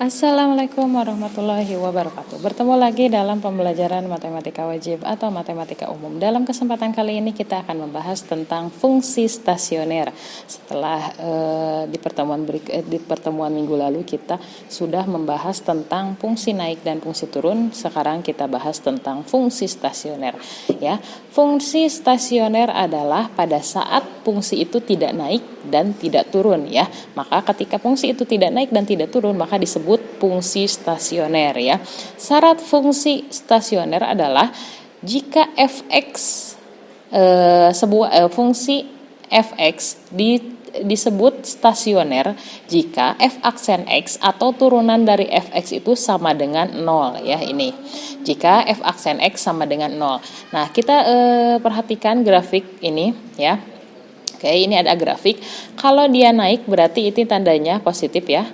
Assalamualaikum warahmatullahi wabarakatuh. Bertemu lagi dalam pembelajaran matematika wajib atau matematika umum. Dalam kesempatan kali ini kita akan membahas tentang fungsi stasioner. Setelah di pertemuan minggu lalu kita sudah membahas tentang fungsi naik dan fungsi turun. Sekarang kita bahas tentang fungsi stasioner. Ya, fungsi stasioner adalah pada saat fungsi itu tidak naik dan tidak turun. Ya, maka ketika fungsi itu tidak naik dan tidak turun maka disebut fungsi stasioner ya. Syarat fungsi stasioner adalah jika fx fungsi fx disebut stasioner jika f aksen x atau turunan dari fx itu sama dengan 0 ya. Ini jika f aksen x sama dengan 0. Nah, kita perhatikan grafik ini ya. Oke, ini ada grafik. Kalau dia naik berarti itu tandanya positif ya.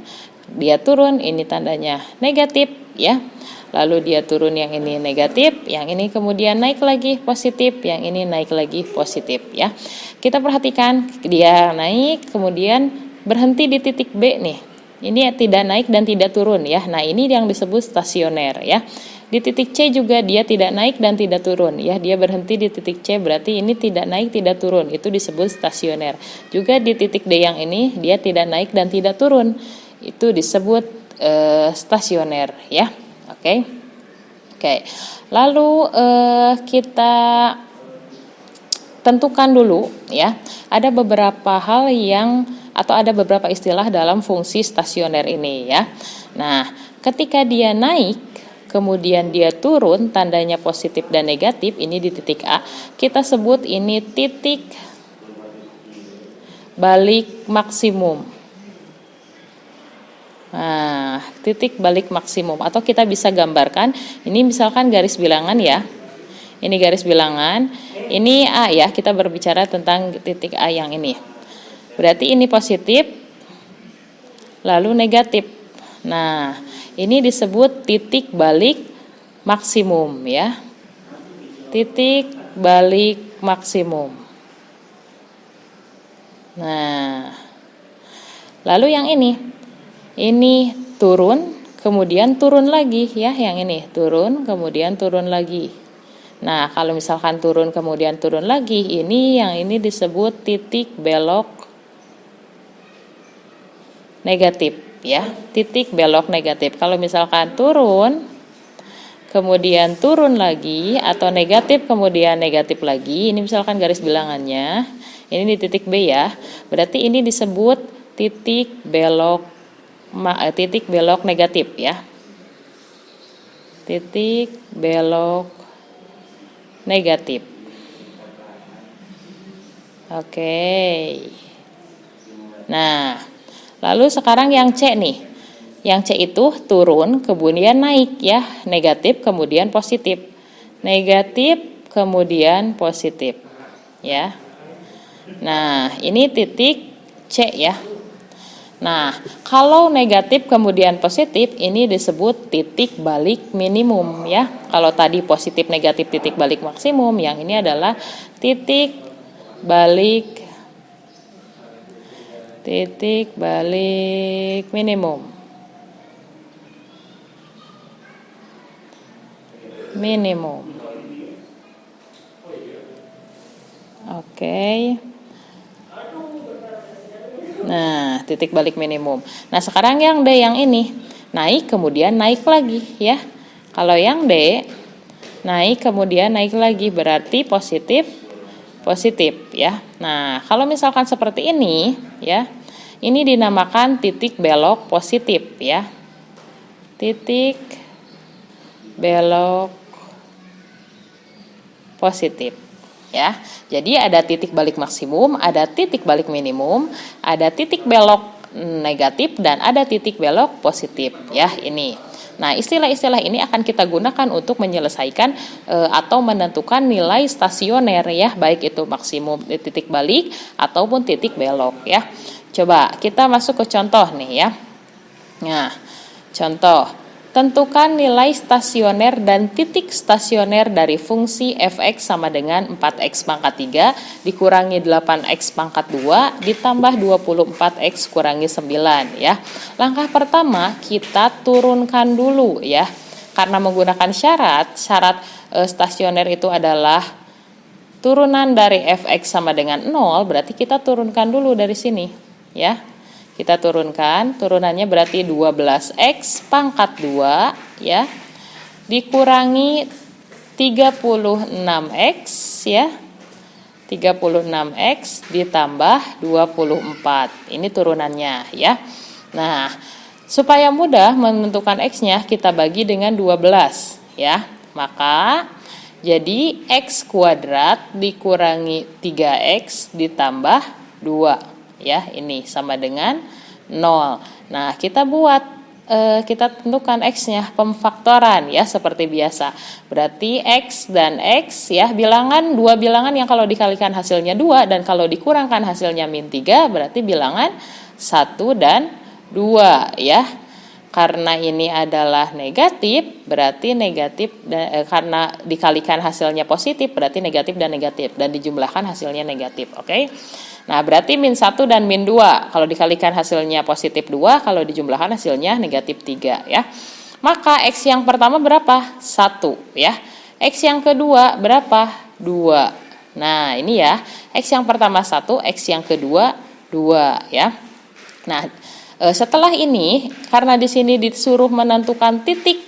Dia turun, ini tandanya negatif ya. Lalu dia turun, yang ini negatif, yang ini kemudian naik lagi positif, yang ini naik lagi positif ya. Kita perhatikan dia naik kemudian berhenti di titik B nih. Ini tidak naik dan tidak turun ya. Nah, ini yang disebut stasioner ya. Di titik C juga dia tidak naik dan tidak turun ya. Dia berhenti di titik C, berarti ini tidak naik tidak turun. Itu disebut stasioner. Juga di titik D yang ini dia tidak naik dan tidak turun. Itu disebut stasioner ya. Oke. Lalu kita tentukan dulu ya. Ada beberapa hal atau ada beberapa istilah dalam fungsi stasioner ini ya. Nah, ketika dia naik kemudian dia turun, tandanya positif dan negatif, ini di titik A, kita sebut ini titik balik maksimum. Nah, titik balik maksimum, atau kita bisa gambarkan, ini misalkan garis bilangan ya. Ini garis bilangan, ini A ya, kita berbicara tentang titik A yang ini. Berarti ini positif, lalu negatif. Nah, ini disebut titik balik maksimum ya. Titik balik maksimum. Nah, lalu yang ini turun, kemudian turun lagi ya, yang ini turun, kemudian turun lagi. Nah, kalau misalkan turun kemudian turun lagi, yang ini disebut titik belok negatif ya, titik belok negatif. Kalau misalkan turun kemudian turun lagi atau negatif kemudian negatif lagi, ini misalkan garis bilangannya, ini di titik B ya, berarti ini disebut titik belok negatif ya. Titik belok negatif. Oke. Nah, lalu sekarang yang C nih. Yang C itu turun kemudian naik ya, negatif kemudian positif. Negatif kemudian positif ya. Nah, ini titik C ya. Nah, kalau negatif kemudian positif, ini disebut titik balik minimum ya. Kalau tadi positif negatif titik balik maksimum, yang ini adalah titik balik minimum. Oke. Nah, titik balik minimum. Nah, sekarang yang D yang ini naik kemudian naik lagi ya. Kalau yang D naik kemudian naik lagi berarti positif ya. Nah, kalau misalkan seperti ini ya, ini dinamakan titik belok positif ya. Titik belok positif ya. Jadi ada titik balik maksimum, ada titik balik minimum, ada titik belok negatif dan ada titik belok positif ya ini. Nah, istilah-istilah ini akan kita gunakan untuk menyelesaikan atau menentukan nilai stasioner ya, baik itu maksimum titik balik ataupun titik belok ya. Coba kita masuk ke contoh nih ya. Nah, contoh Tentukan nilai stasioner dan titik stasioner dari fungsi f(x) sama dengan 4x pangkat 3 dikurangi 8x pangkat 2 ditambah 24x kurangi 9 ya. Langkah pertama kita turunkan dulu ya. Karena menggunakan syarat stasioner itu adalah turunan dari f(x) sama dengan 0, berarti kita turunkan dulu dari sini ya. Kita turunkan, turunannya berarti 12x pangkat 2 ya, dikurangi 36x ya, 36x ditambah 24. Ini turunannya ya. Nah, supaya mudah menentukan x-nya, kita bagi dengan 12 ya. Maka jadi x kuadrat dikurangi 3x ditambah 2 ya, ini sama dengan 0. Nah, kita tentukan x-nya pemfaktoran ya, seperti biasa. Berarti x dan x ya, dua bilangan yang kalau dikalikan hasilnya 2 dan kalau dikurangkan hasilnya -3, berarti bilangan 1 dan 2 ya. Karena ini adalah negatif, berarti negatif, karena dikalikan hasilnya positif, berarti negatif dan negatif, dan dijumlahkan hasilnya negatif. Oke. Nah, berarti -1 dan -2. Kalau dikalikan hasilnya positif 2, kalau dijumlahkan hasilnya negatif 3 ya. Maka x yang pertama berapa? 1 ya. X yang kedua berapa? 2. Nah, ini ya. X yang pertama 1, x yang kedua 2 ya. Nah, setelah ini, karena di sini disuruh menentukan titik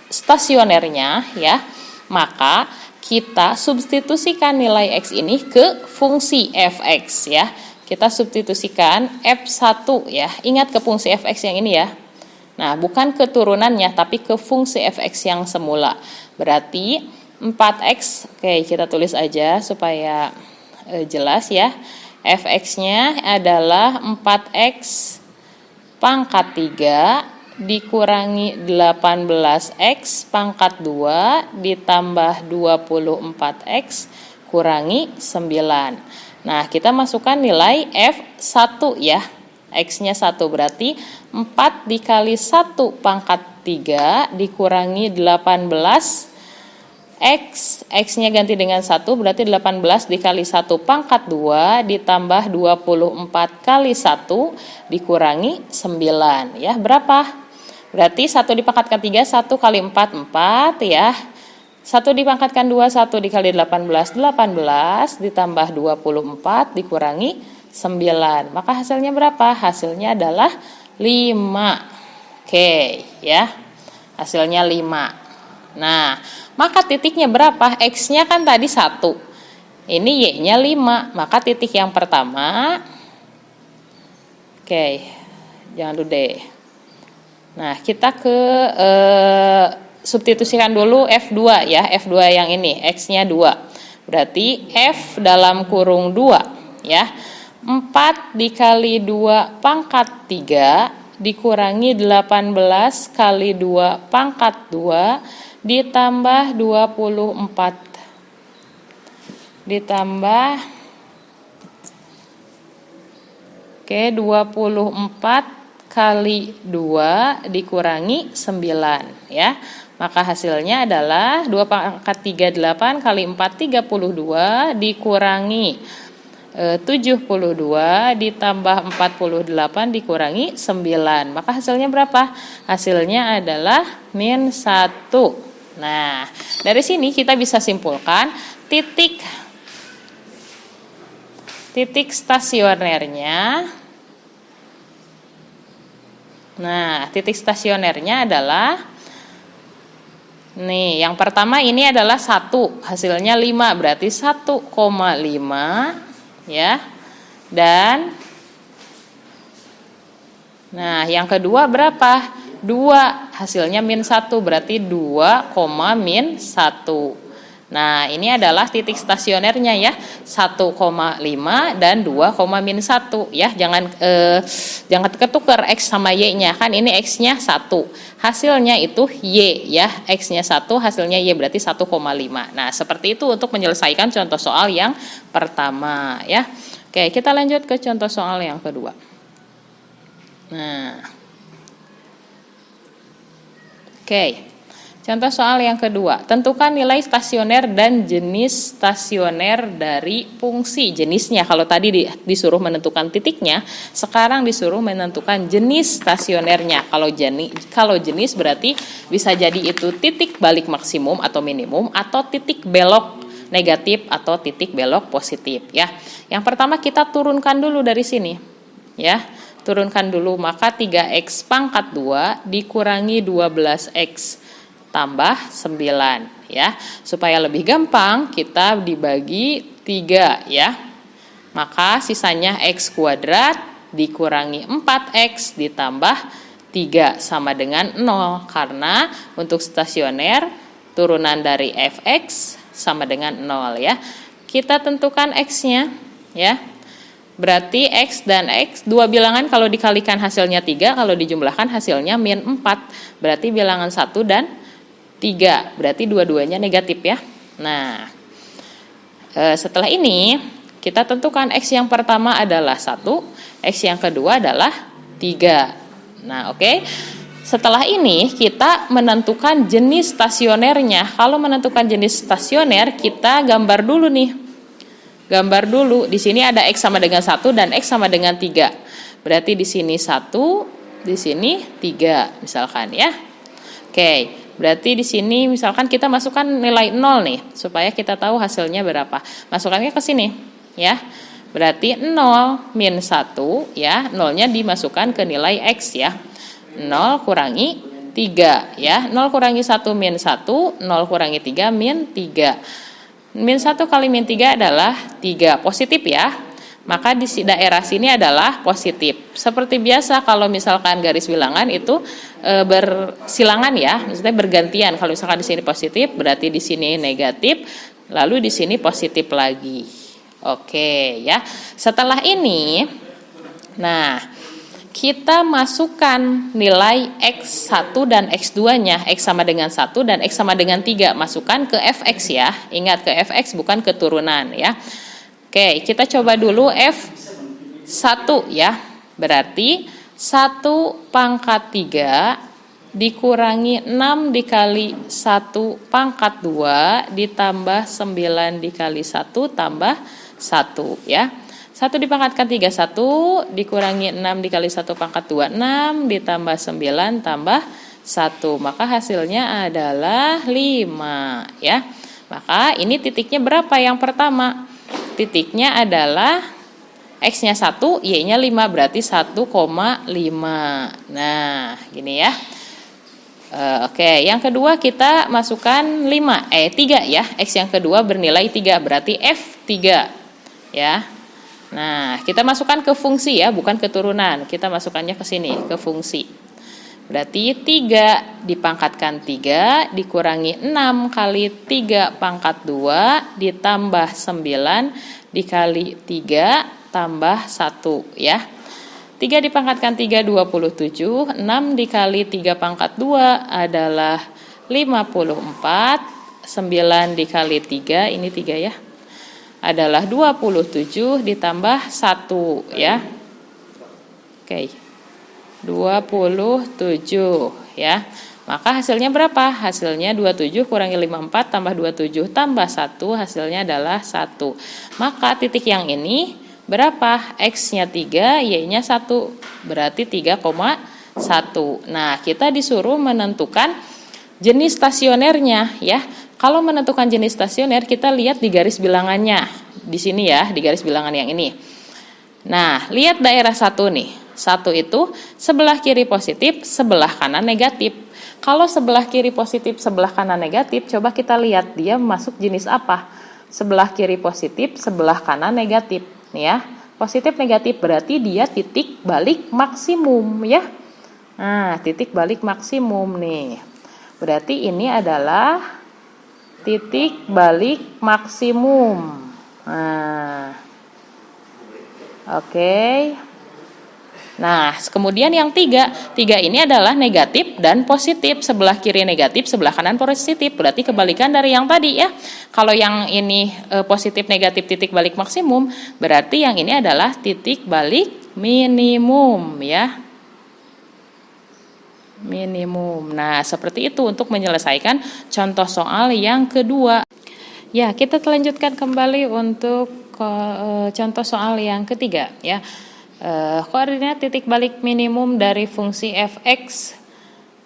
stasionernya ya, maka kita substitusikan nilai x ini ke fungsi f(x) ya. Kita substitusikan f1 ya. Ingat ke fungsi f(x) yang ini ya. Nah, bukan ke turunannya tapi ke fungsi f(x) yang semula. Berarti 4x, oke, kita tulis aja supaya jelas ya. F(x)-nya adalah 4x pangkat 3 dikurangi 18x pangkat 2 ditambah 24x kurangi 9. Nah, kita masukkan nilai F1 ya. X-nya 1 berarti 4 dikali 1 pangkat 3 dikurangi 18 X-nya ganti dengan 1 berarti 18 dikali 1 pangkat 2 ditambah 24 kali 1 dikurangi 9 ya. Berapa? Berarti 1 dipangkatkan 3, 1 kali 4, 4 ya. 1 dipangkatkan 2, 1 dikali 18, 18 ditambah 24 dikurangi 9. Maka hasilnya berapa? Hasilnya adalah 5. Oke ya. Hasilnya 5. Nah, maka titiknya berapa? X-nya kan tadi 1. Ini Y-nya 5. Maka titik yang pertama, oke, jangan dulu deh. Nah, kita ke substitusikan dulu F2 ya. F2 yang ini, X-nya 2. Berarti F dalam kurung 2 ya. 4 dikali 2 pangkat 3 dikurangi 18 kali 2 pangkat 2 ditambah 24 ditambah 24 kali 2 dikurangi 9 ya. Maka hasilnya adalah 2 pangkat 3 8 kali 4 32 dikurangi 72 ditambah 48 dikurangi 9. Maka hasilnya berapa? Hasilnya adalah -1. Nah, dari sini kita bisa simpulkan titik stasionernya. Nah, titik stasionernya adalah nih, yang pertama ini adalah 1, hasilnya 5, berarti 1,5 ya. Dan nah, yang kedua berapa? 2, hasilnya -1, berarti 2, -1. Nah, ini adalah titik stasionernya ya, 1,5 dan 2, -1 ya. Jangan ketukar X sama Y-nya, kan ini X-nya 1. Hasilnya itu Y ya, X-nya 1, hasilnya Y berarti 1,5. Nah, seperti itu untuk menyelesaikan contoh soal yang pertama ya. Oke, kita lanjut ke contoh soal yang kedua. Nah, Oke. Contoh soal yang kedua, tentukan nilai stasioner dan jenis stasioner dari fungsi. Jenisnya, kalau tadi disuruh menentukan titiknya, sekarang disuruh menentukan jenis stasionernya. Kalau jenis berarti bisa jadi itu titik balik maksimum atau minimum, atau titik belok negatif atau titik belok positif ya. Yang pertama kita turunkan dulu dari sini ya. Turunkan dulu, maka 3x pangkat 2 dikurangi 12x tambah 9 ya. Supaya lebih gampang kita dibagi 3 ya. Maka sisanya x kuadrat dikurangi 4x ditambah 3 sama dengan 0. Karena untuk stasioner turunan dari fx sama dengan 0 ya. Kita tentukan x-nya ya. Berarti x dan x, dua bilangan kalau dikalikan hasilnya 3, kalau dijumlahkan hasilnya min 4. Berarti bilangan 1 dan 3, berarti dua-duanya negatif ya. Nah, setelah ini kita tentukan x yang pertama adalah 1, x yang kedua adalah 3. Nah, oke. Setelah ini kita menentukan jenis stasionernya. Kalau menentukan jenis stasioner, kita gambar dulu nih. Gambar dulu. Di sini ada x sama dengan 1 dan x sama dengan 3. Berarti di sini 1, di sini 3 misalkan ya. Oke. Berarti di sini misalkan kita masukkan nilai 0 nih, supaya kita tahu hasilnya berapa. Masukkannya ke sini, ya. Berarti 0 min 1, ya. 0-nya dimasukkan ke nilai X, ya. 0 kurangi 3, ya. 0 kurangi 1 min 1, 0 kurangi 3 min 3. Min 1 kali min 3 adalah 3, positif ya. Maka di daerah sini adalah positif. Seperti biasa kalau misalkan garis bilangan itu bersilangan ya, maksudnya bergantian. Kalau misalkan di sini positif, berarti di sini negatif, lalu di sini positif lagi. Oke ya. Setelah ini, nah kita masukkan nilai X1 dan X2-nya. X sama dengan 1 dan X sama dengan 3. Masukkan ke Fx ya. Ingat ke Fx bukan keturunan ya. Oke, kita coba dulu F1 ya. Berarti 1 pangkat 3 dikurangi 6 dikali 1 pangkat 2 ditambah 9 dikali 1 tambah 1 ya. 1 dipangkatkan 3, 1 dikurangi 6 dikali 1 pangkat 2, 6 ditambah 9 tambah 1. Maka hasilnya adalah 5 ya. Maka ini titiknya berapa yang pertama? Titiknya adalah X-nya 1, Y-nya 5, berarti 1,5. Nah, gini ya. Oke, yang kedua kita masukkan 3 ya. X yang kedua bernilai 3, berarti F3 ya. Nah, kita masukkan ke fungsi ya, bukan keturunan. Kita masukkannya ke sini, ke fungsi. Berarti 3 dipangkatkan 3 dikurangi 6 kali 3 pangkat 2 ditambah 9 dikali 3 tambah 1 ya. 3 dipangkatkan 3, 27. 6 dikali 3 pangkat 2 adalah 54. 9 dikali 3, ini 3 ya, adalah 27 ditambah 1 ya. Oke. 27 ya. Maka hasilnya berapa? Hasilnya 27 kurangi 54 tambah 27 tambah 1, hasilnya adalah 1. Maka titik yang ini berapa? X-nya 3, Y-nya 1. Berarti 3,1. Nah, kita disuruh menentukan jenis stasionernya ya. Kalau menentukan jenis stasioner, kita lihat di garis bilangannya. Di sini ya, di garis bilangan yang ini. Nah, lihat daerah 1 nih. 1 itu sebelah kiri positif, sebelah kanan negatif. Kalau sebelah kiri positif, sebelah kanan negatif, coba kita lihat dia masuk jenis apa. Sebelah kiri positif, sebelah kanan negatif. Nih ya, positif negatif berarti dia titik balik maksimum ya. Nah, titik balik maksimum nih. Berarti ini adalah titik balik maksimum. Nah, oke. Nah, kemudian yang 3 ini adalah negatif dan positif. Sebelah kiri negatif, sebelah kanan positif. Berarti kebalikan dari yang tadi ya. Kalau yang ini positif negatif titik balik maksimum, berarti yang ini adalah titik balik minimum ya. minimum. Nah, seperti itu untuk menyelesaikan contoh soal yang kedua. Ya, kita lanjutkan kembali untuk contoh soal yang ketiga ya. Koordinat titik balik minimum dari fungsi fx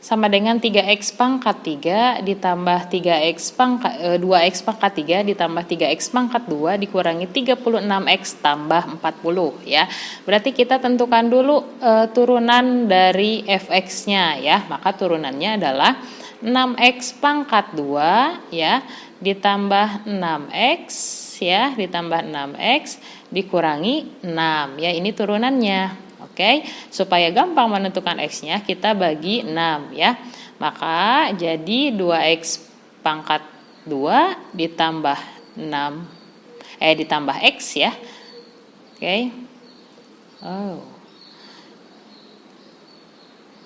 sama dengan 3x pangkat 3 ditambah 2x pangkat 3 ditambah 3x pangkat 2 dikurangi 36x tambah 40 ya. Berarti kita tentukan dulu turunan dari fx-nya ya. Maka turunannya adalah 6x pangkat 2 ya ditambah 6x ya ditambah 6x dikurangi 6 ya, ini turunannya. Oke, supaya gampang menentukan x-nya kita bagi 6 ya. Maka jadi 2x pangkat 2 ditambah 6 ditambah x ya. Oke.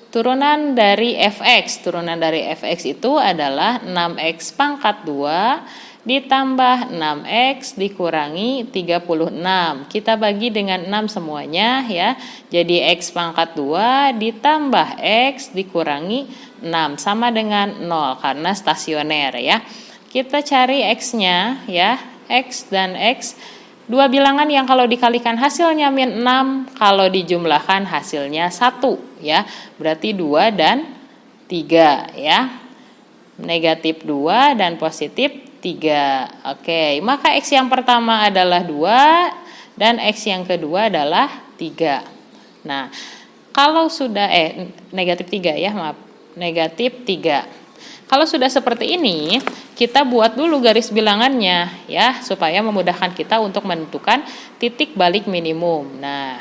Turunan dari fx itu adalah 6x pangkat 2 ditambah 6x dikurangi 36. Kita bagi dengan 6 semuanya ya. Jadi x pangkat 2 ditambah x dikurangi 6 sama dengan 0 karena stasioner ya. Kita cari x-nya ya. X dan x, dua bilangan yang kalau dikalikan hasilnya min 6, kalau dijumlahkan hasilnya 1 ya. Berarti 2 dan 3 ya. Negatif 2 dan positif 3. Oke, maka x yang pertama adalah 2 dan x yang kedua adalah 3. Nah, kalau sudah negatif 3 ya, maaf. Negatif 3. Kalau sudah seperti ini, kita buat dulu garis bilangannya ya, supaya memudahkan kita untuk menentukan titik balik minimum. Nah,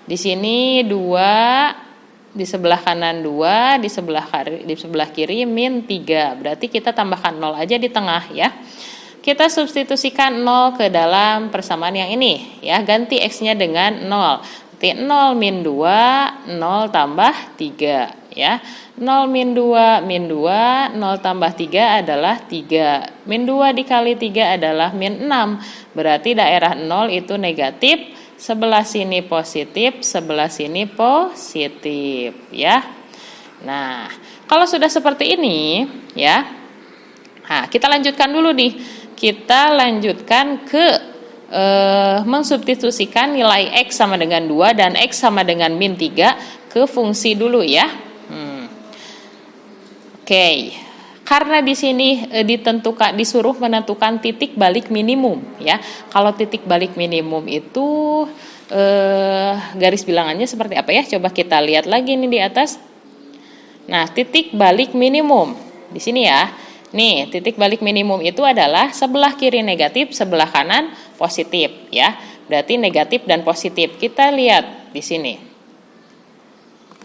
di sini 2, di sebelah kanan 2, di sebelah kiri min 3. Berarti kita tambahkan 0 aja di tengah ya. Kita substitusikan 0 ke dalam persamaan yang ini ya. Ganti x-nya dengan 0. Berarti 0 min 2, 0 tambah 3 ya. 0 min 2, 0 tambah 3 adalah 3. Min 2 dikali 3 adalah min 6. Berarti daerah 0 itu negatif. Sebelah sini positif, sebelah sini positif ya. Nah, kalau sudah seperti ini ya. Nah, kita lanjutkan dulu nih. Kita lanjutkan ke mensubstitusikan nilai x sama dengan 2 dan x sama dengan min 3 ke fungsi dulu ya. Oke. Karena di sini disuruh menentukan titik balik minimum ya. Kalau titik balik minimum itu garis bilangannya seperti apa ya? Coba kita lihat lagi nih di atas. Nah, titik balik minimum di sini ya. Nih, titik balik minimum itu adalah sebelah kiri negatif, sebelah kanan positif ya. Berarti negatif dan positif. Kita lihat di sini.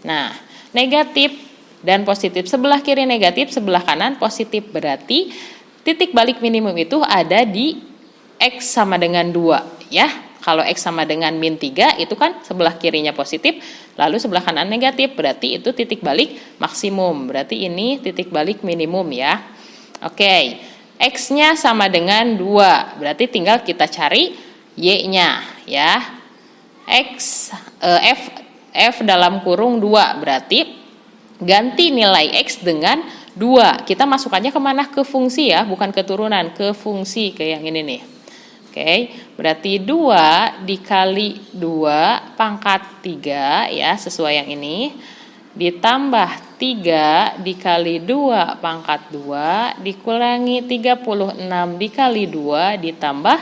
Nah, negatif dan positif, sebelah kiri negatif, sebelah kanan positif. Berarti titik balik minimum itu ada di x sama dengan 2 ya. Kalau x sama dengan min 3 itu kan sebelah kirinya positif, lalu sebelah kanan negatif. Berarti itu titik balik maksimum. Berarti ini titik balik minimum ya. Oke, x-nya sama dengan 2. Berarti tinggal kita cari y-nya ya. F dalam kurung 2 berarti ganti nilai x dengan 2. Kita masukkannya kemana? Ke fungsi ya, bukan ke turunan, ke fungsi, ke yang ini nih. Oke, berarti 2 dikali 2 pangkat 3 ya, sesuai yang ini. Ditambah 3 dikali 2 pangkat 2 dikurangi 36 dikali 2 ditambah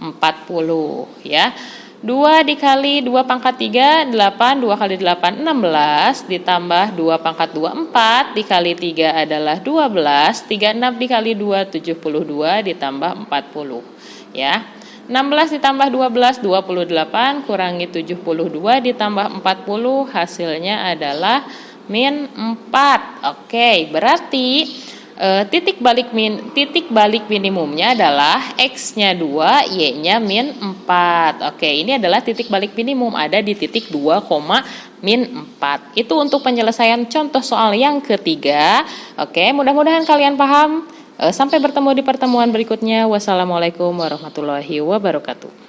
40 ya. 2 dikali 2 pangkat 3, 8, 2 kali 8, 16, ditambah 2 pangkat 2, 4, dikali 3 adalah 12, 36 dikali 2, 72, ditambah 40. Ya, 16 ditambah 12, 28, kurangi 72, ditambah 40, hasilnya adalah min 4. Oke, berarti titik balik minimumnya adalah x-nya 2, y-nya min 4. Oke, ini adalah titik balik minimum ada di titik 2, min 4. Itu untuk penyelesaian contoh soal yang ketiga. Oke, mudah-mudahan kalian paham. Sampai bertemu di pertemuan berikutnya. Wassalamualaikum warahmatullahi wabarakatuh.